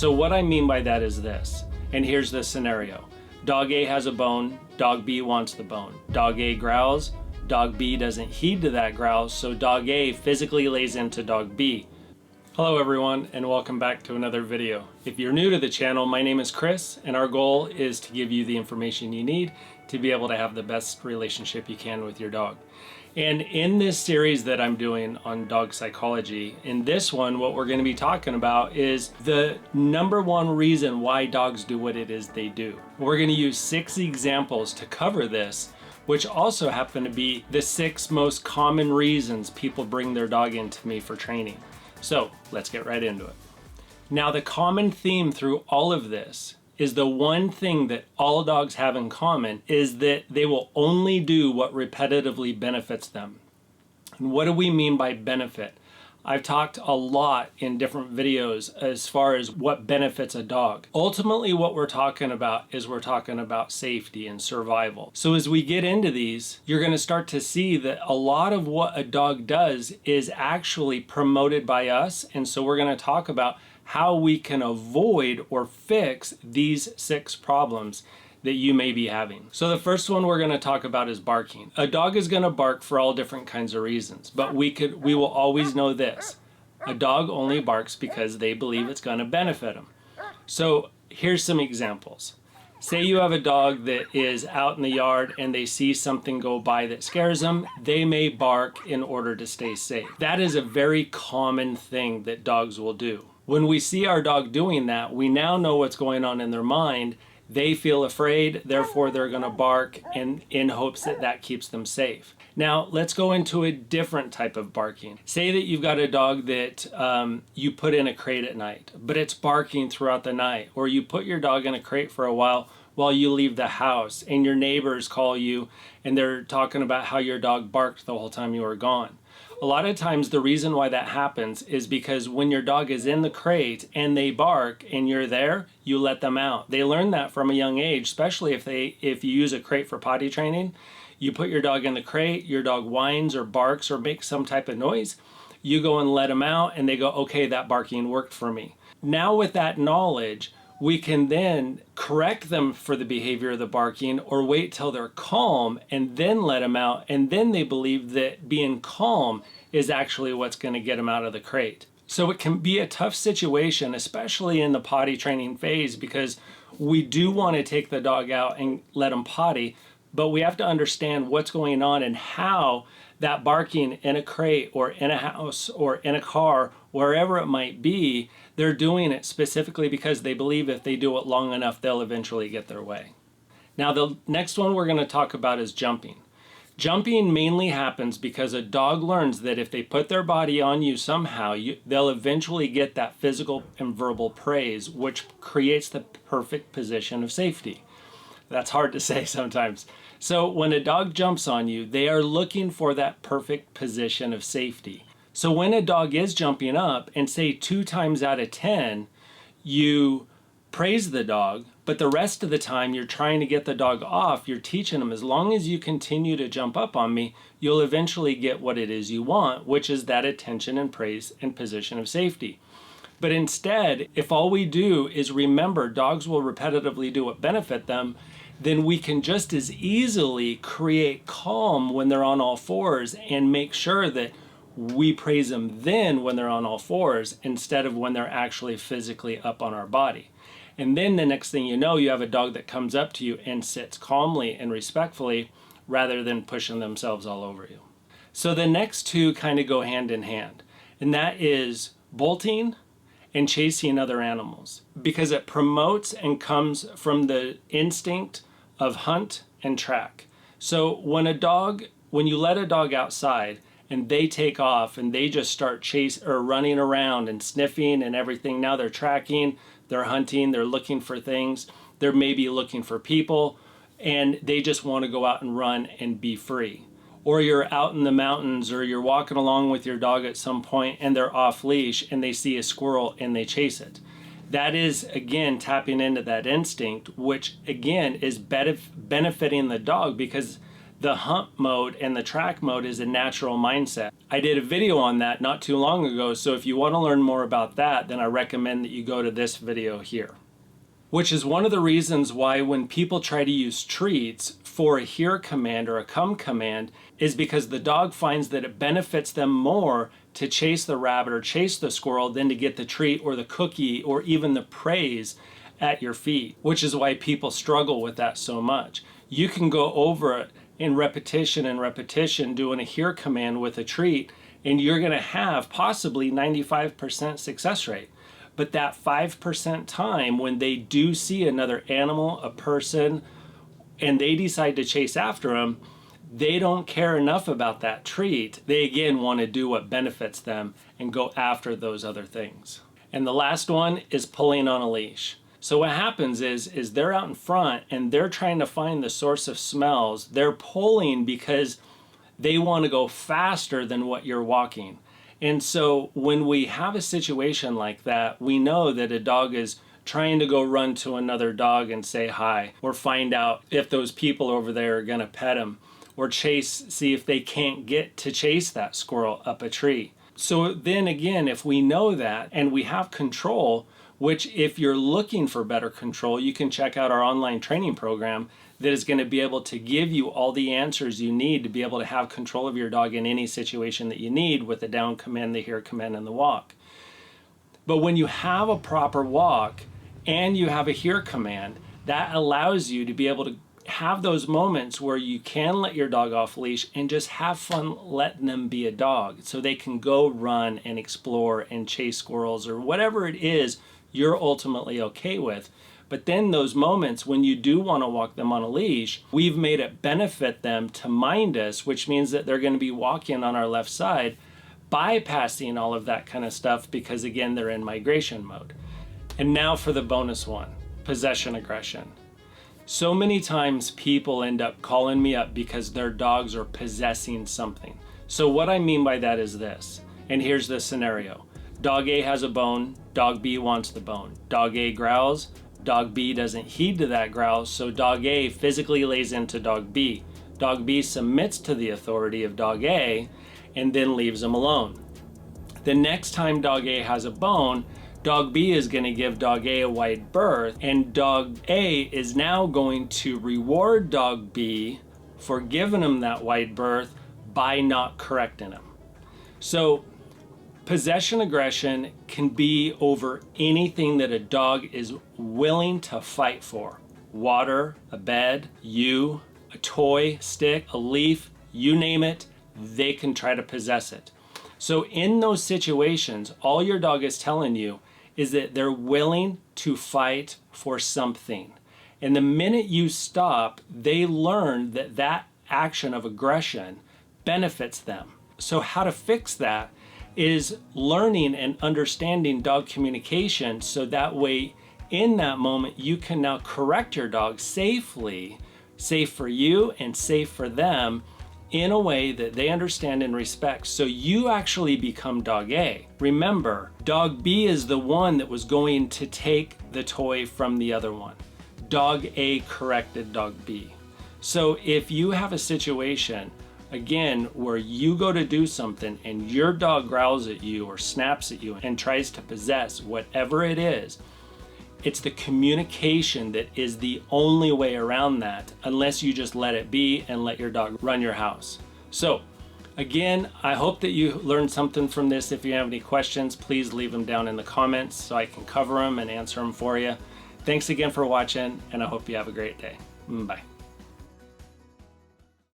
So what I mean by that is this, and here's the scenario. Dog A has a bone, dog B wants the bone. Dog A growls, dog B doesn't heed to that growl, so dog A physically lays into dog B. Hello everyone, and welcome back to another video. If you're new to the channel, my name is Chris, and our goal is to give you the information you need to be able to have the best relationship you can with your dog. And in this series that I'm doing on dog psychology, in this one, what we're going to be talking about is the number one reason why dogs do what it is they do. We're going to use 6 examples to cover this, which also happen to be the 6 most common reasons people bring their dog into me for training. So let's get right into it. Now, the common theme through all of this is the one thing that all dogs have in common is that they will only do what repetitively benefits them. And what do we mean by benefit? I've talked a lot in different videos as far as what benefits a dog. Ultimately, what we're talking about is we're talking about safety and survival. So as we get into these, you're going to start to see that a lot of what a dog does is actually promoted by us. And so we're going to talk about how we can avoid or fix these 6 problems that you may be having. So the first one we're going to talk about is barking. A dog is going to bark for all different kinds of reasons, but we will always know this. A dog only barks because they believe it's going to benefit them. So here's some examples. Say you have a dog that is out in the yard and they see something go by that scares them, they may bark in order to stay safe. That is a very common thing that dogs will do. When we see our dog doing that, we now know what's going on in their mind. They feel afraid, therefore they're going to bark in hopes that that keeps them safe. Now, let's go into a different type of barking. Say that you've got a dog that you put in a crate at night, but it's barking throughout the night. Or you put your dog in a crate for a while you leave the house, and your neighbors call you and they're talking about how your dog barked the whole time you were gone. A lot of times the reason why that happens is because when your dog is in the crate and they bark and you're there, you let them out. They learn that from a young age, especially if you use a crate for potty training. You put your dog in the crate, your dog whines or barks or makes some type of noise. You go and let them out and they go, okay, that barking worked for me. Now with that knowledge, we can then correct them for the behavior of the barking or wait till they're calm and then let them out. And then they believe that being calm is actually what's going to get them out of the crate. So it can be a tough situation, especially in the potty training phase, because we do want to take the dog out and let them potty, but we have to understand what's going on and how that barking in a crate or in a house or in a car, wherever it might be, they're doing it specifically because they believe if they do it long enough, they'll eventually get their way. Now, the next one we're going to talk about is jumping. Jumping mainly happens because a dog learns that if they put their body on you somehow, they'll eventually get that physical and verbal praise, which creates the perfect position of safety. That's hard to say sometimes. So when a dog jumps on you, they are looking for that perfect position of safety. So when a dog is jumping up, and say 2 times out of 10, you praise the dog, but the rest of the time you're trying to get the dog off, you're teaching them, as long as you continue to jump up on me, you'll eventually get what it is you want, which is that attention and praise and position of safety. But instead, if all we do is remember dogs will repetitively do what benefit them, then we can just as easily create calm when they're on all fours and make sure that we praise them then when they're on all fours instead of when they're actually physically up on our body. And then the next thing you know, you have a dog that comes up to you and sits calmly and respectfully rather than pushing themselves all over you. So the next 2 kind of go hand in hand, and that is bolting and chasing other animals, because it promotes and comes from the instinct of hunt and track. So when you let a dog outside and they take off and they just start running around and sniffing and everything, now they're tracking, they're hunting, they're looking for things, they're maybe looking for people, and they just want to go out and run and be free. Or you're out in the mountains, or you're walking along with your dog at some point and they're off leash and they see a squirrel and they chase it. That is, again, tapping into that instinct, which again is benefiting the dog because the hunt mode and the track mode is a natural mindset. I did a video on that not too long ago, so if you want to learn more about that, then I recommend that you go to this video here. Which is one of the reasons why when people try to use treats for a here command or a come command is because the dog finds that it benefits them more to chase the rabbit or chase the squirrel than to get the treat or the cookie or even the praise at your feet, which is why people struggle with that so much. You can go over it in repetition and repetition doing a here command with a treat, and you're going to have possibly 95% success rate. But that 5% time when they do see another animal, a person, and they decide to chase after them, they don't care enough about that treat. They again want to do what benefits them and go after those other things. And the last one is pulling on a leash. So what happens is they're out in front and they're trying to find the source of smells. They're pulling because they want to go faster than what you're walking. And so when we have a situation like that, we know that a dog is trying to go run to another dog and say hi, or find out if those people over there are going to pet him, or see if they can't get to chase that squirrel up a tree. So then again, if we know that and we have control, which if you're looking for better control, you can check out our online training program that is going to be able to give you all the answers you need to be able to have control of your dog in any situation that you need with the down command, the here command, and the walk. But when you have a proper walk and you have a here command, that allows you to be able to have those moments where you can let your dog off leash and just have fun letting them be a dog so they can go run and explore and chase squirrels or whatever it is you're ultimately okay with. But then those moments when you do want to walk them on a leash, we've made it benefit them to mind us, which means that they're going to be walking on our left side, bypassing all of that kind of stuff because again, they're in migration mode. And now for the bonus one, possession aggression. So many times people end up calling me up because their dogs are possessing something. So what I mean by that is this, and here's the scenario. Dog A has a bone, dog B wants the bone. Dog A growls, dog B doesn't heed to that growl, so dog A physically lays into dog B. Dog B submits to the authority of dog A and then leaves him alone. The next time dog A has a bone, dog B is going to give dog A a wide berth, and dog A is now going to reward dog B for giving him that wide berth by not correcting him. So possession aggression can be over anything that a dog is willing to fight for. Water, a bed, you, a toy, stick, a leaf, you name it, they can try to possess it. So in those situations, all your dog is telling you is that they're willing to fight for something. And the minute you stop, they learn that that action of aggression benefits them. So how to fix that is learning and understanding dog communication so that way in that moment you can now correct your dog safely, safe for you and safe for them, in a way that they understand and respect, so you actually become dog A. Remember, dog B is the one that was going to take the toy from the other one. Dog A corrected dog B. So if you have a situation, again, where you go to do something and your dog growls at you or snaps at you and tries to possess whatever it is, it's the communication that is the only way around that, unless you just let it be and let your dog run your house. So again, I hope that you learned something from this. If you have any questions, please leave them down in the comments so I can cover them and answer them for you. Thanks again for watching, and I hope you have a great day. Bye.